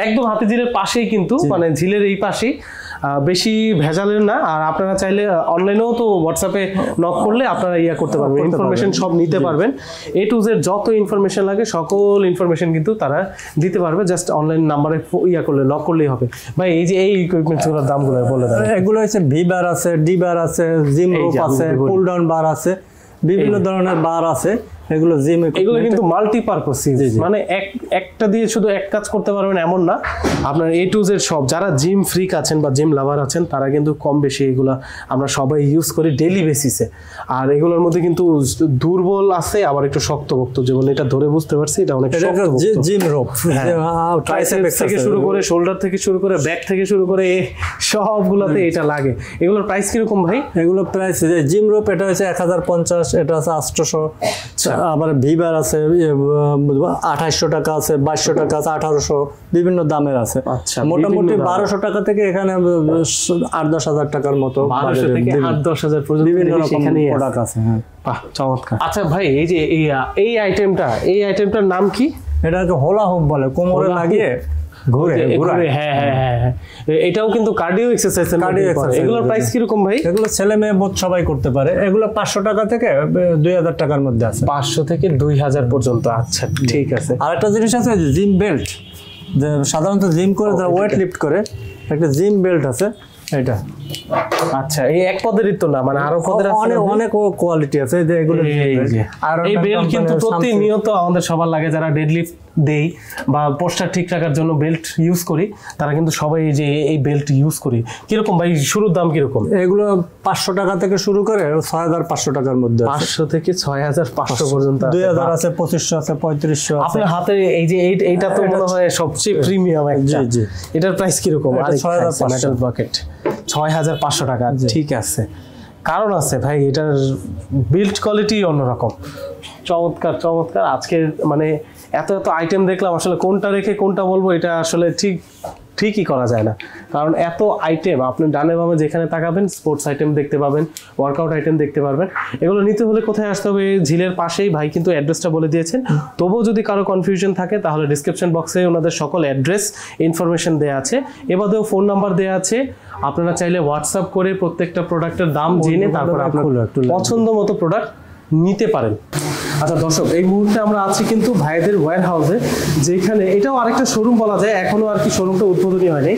একদম হাতিঝিলের পাশেই কিন্তু, মানে ঝিলের এই পাশেই, বেশি ভেজালের না। আর আপনারা চাইলে অনলাইনেও তো হোয়াটসঅ্যাপে নক করলে আপনারা করতে পারবেন, ইনফরমেশন সব নিতে পারবেন। A to Z যত ইনফরমেশন লাগে সকল ইনফরমেশন কিন্তু তারা দিতে পারবে, জাস্ট অনলাইন নাম্বারে করলে নক করলেই হবে। ভাই এই যে এই ইকুইপমেন্টসগুলোর দামগুলো বলে দেন। এগুলো হচ্ছে ভি বার আছে, ডি বার আছে, জিম রোপ আছে, পুল ডাউন বার আছে, বিভিন্ন ধরনের বার আছে। এগুলো জিম, এগুলো কিন্তু মাল্টিপারপাস, মানে একটা দিয়ে শুধু এক কাজ করতে পারবেন এমন না। আপনার A to Z সব, যারা জিম ফ্রিক আছেন বা জিম লাভার আছেন তারা কিন্তু কম বেশি এগুলো আমরা সবাই ইউজ করি ডেইলি বেসিসে। আর এগুলোর মধ্যে কিন্তু দুর্বল আছে, আবার একটু শক্তপোক্ত, যেমন এটা ধরে বুঝতে পারছি এটা অনেক শক্তপোক্ত। জিম রোপ ট্রাইসেপস থেকে শুরু করে, শোল্ডার থেকে শুরু করে, ব্যাক থেকে শুরু করে সবগুলোতে এটা লাগে। এগুলোর প্রাইস কিরকম ভাই? এগুলো প্রাইস জিম রোপ এটা হচ্ছে 1050, এটা আছে 800। আবার ভিবার আছে 2800 টাকা আছে, 2200 টাকা আছে, 1800, বিভিন্ন দামের আছে। আচ্ছা, মোটামুটি 1200 টাকা থেকে এখানে 8-10 হাজার টাকার মতো, 1200 থেকে 8-10 হাজার পর্যন্ত বিভিন্ন রকম প্রোডাক্ট আছে। হ্যাঁ, বাহ, চমৎকার। আচ্ছা ভাই, এই যে এই আইটেমটার নাম কি? এটাকে হোলা হুপ বলে, কোমরে লাগিয়ে ঘুরে। হ্যাঁ, এটাও কিন্তু কার্ডিও এক্সারসাইজ। এগুলোর প্রাইস কিরকম ভাই? এগুলো ছেলে মেয়ে বোধ সবাই করতে পারে। এগুলো 500 টাকা থেকে 2000 টাকার মধ্যে আছে। 500 থেকে 2000 পর্যন্ত। আচ্ছা, ঠিক আছে। আর একটা জিনিস আছে জিম বেল্ট, যে সাধারণত জিম করে যারা ওয়েট লিফট করে, একটা জিম বেল্ট আছে এটা। আচ্ছা, এই এক পদেরই তো না, মানে আরো পদের আছে, অনেক কোয়ালিটি আছে। যে এগুলো এই বেল্ট কিন্তু প্রতিনিয়ত আমাদের সবার লাগে, যারা ডেডলিফট দেই বা পোস্টার ঠিক রাখার জন্য বেল্ট ইউজ করি, তারা কিন্তু সবাই এই যে এই বেল্ট ইউজ করি। কিরকম ভাই শুরুর দাম কিরকম? এগুলো 500 টাকা থেকে শুরু করে 6500 টাকার মধ্যে। 500 থেকে 6500 পর্যন্ত। 2000 আছে, 2500 আছে, 3500 আছে। আপনার হাতে এই যে এইটা তো মনে হয় সবচেয়ে প্রিমিয়াম একটা। এটার প্রাইস কিরকম? 6500 বাকেট 6500 টাকা। ঠিক আছে, কারণ আছে ভাই, এটার বিল্ড কোয়ালিটি অন্যরকম। চমৎকার। আজকে মানে এত আইটেম দেখলাম, আসলে কোনটা রেখে কোনটা বলবো এটা আসলে ঠিকই করা যায় না, কারণ এত আইটেম। আপনি ডানে বামে যেখানে তাকাবেন স্পোর্টস আইটেম দেখতে পাবেন, ওয়ার্কআউট আইটেম দেখতে পারবেন। এগুলো নিতে হলে কোথায় আসতে হবে? ঝিলের পাশেই, ভাই কিন্তু অ্যাড্রেসটা বলে দিয়েছেন। তবুও যদি কারো কনফিউশন থাকে তাহলে ডিসক্রিপশন বক্সে ওনাদের সকল অ্যাড্রেস ইনফরমেশন দেওয়া আছে, এবারেও ফোন নাম্বার দেওয়া আছে। আপনারা চাইলে হোয়াটসঅ্যাপ করে প্রত্যেকটা প্রোডাক্টের দাম জেনে তারপর আপনার পছন্দ মতো প্রোডাক্ট নিতে পারেন। আচ্ছা দর্শক, এই মুহূর্তে আমরা আছি কিন্তু ভাইদের ওয়্যার হাউসে, যেখানে এটাও আরেকটা শোরুম বলা যায়, এখনো আর কি শোরুমটা উদ্বোধনী হয়নি।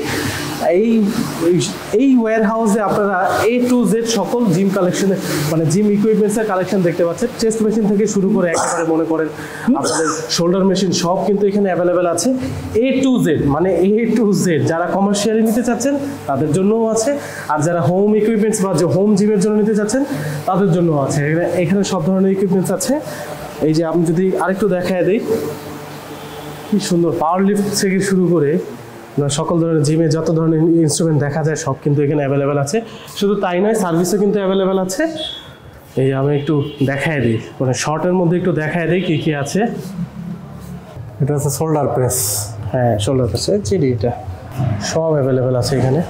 এই ওয়্যার হাউসে আপনারা A to Z সকল জিম কালেকশনে, মানে জিম ইকুইপমেন্টসের কালেকশন দেখতে পাচ্ছেন। চেস্ট মেশিন থেকে শুরু করে একেবারে মনে করেন আপনাদের শোল্ডার মেশিন সব কিন্তু এখানে অ্যাভেলেবেল আছে। A to Z, মানে A to Z যারা কমার্শিয়ালি নিতে চাচ্ছেন তাদের জন্যও আছে, আর যারা হোম ইকুইপমেন্টস বা হোম জিমের জন্য নিতে চাচ্ছেন তাদের জন্যও আছে। এখানে সব ধরনের ইকুইপমেন্টস আছে। এই যে আমি যদি আরেকটু দেখায় দিই, কি সুন্দর পাওয়ার লিফট থেকে শুরু করে সকল ধরনের জিমে যত ধরনের ইনস্ট্রুমেন্ট দেখা যায় সব কিন্তু এখানে অ্যাভেলেবেল আছে। শুধু তাই নয়, সার্ভিসও কিন্তু অ্যাভেলেবেল আছে। এই আমি একটু দেখায় দিই, মানে শর্টের মধ্যে একটু দেখায় দিই কি কি আছে। এটা হচ্ছে শোল্ডার প্রেস। হ্যাঁ, শোল্ডার প্রেস, এটা সব অ্যাভেলেবেল আছে এখানে।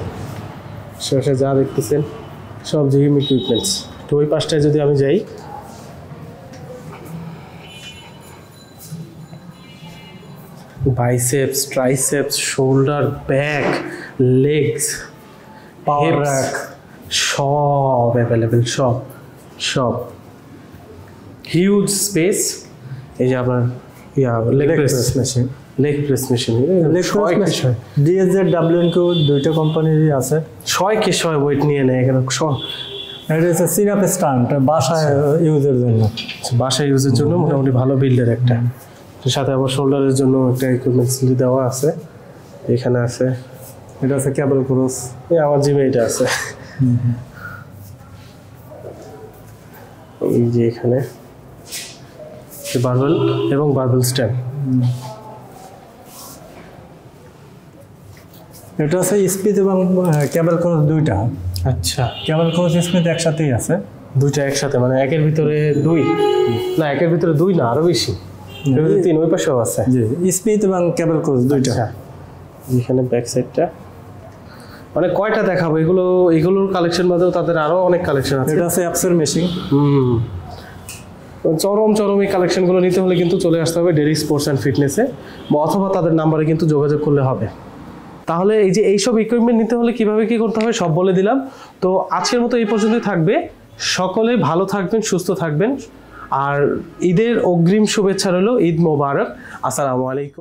শেষে যা দেখতেছেন সব জিম ইকুইপমেন্টস। তো ওই পাশটায় যদি আমি যাই, biceps, triceps, shoulder, back, legs, power rack সব অ্যাভেলেবেল, সব হিউজ স্পেস। এই যে আপনার leg press machine, DSZ, WNQ দুইটা কোম্পানিরই আছে। 6 ওয়েট নিয়ে নেয় এখানে। এটা হচ্ছে সিনাপ স্ট্যান্ড, বাসায় ইউজের জন্য। বাসায় ইউজের জন্য মোটামুটি ভালো বিল্ডের একটা। সাথে আবার শোল্ডারের জন্য একটা ইকুইপমেন্টস দেওয়া আছে, এখানে আছে। এটা আছে কেবল ক্রস, আমার জিমে এটা আছে। এই যে এখানে বারবেল এবং বারবেল স্ট্যান্ড। এটা আছে স্পিড এবং কেবল ক্রস দুইটা। আচ্ছা, কেবল ক্রস স্পিড একসাথেই আছে, দুইটা একসাথে, মানে একের ভিতরে দুই না, একের ভিতরে দুই না, আরো বেশি, এর ভিতরে তিন, ওই পাশেও আছে। জি, স্পিড এবং কেবল ক্রস দুইটা। এখানে ব্যাক সাইডটা, মানে কয়টা দেখাবো, এগুলোর কালেকশন বাদেও তাদের আরো অনেক কালেকশন আছে। এটা আছে অ্যাপসের মেশিন। চরম এই কালেকশনগুলো নিতে হলে কিন্তু চলে আসতে হবে ডেরি স্পোর্টস অ্যান্ড ফিটনেসে, বা অথবা তাদের নাম্বারে কিন্তু যোগাযোগ করলে হবে। তাহলে এই যে এইসব ইকুইপমেন্ট নিতে হলে কিভাবে কি করতে হবে সব বলে দিলাম। তো আজকের মতো এই পর্যন্তই থাকবে। সকলে ভালো থাকবেন, সুস্থ থাকবেন, আর ঈদের অগ্রিম শুভেচ্ছা রইল। ঈদ মোবারক। আসসালামু আলাইকুম।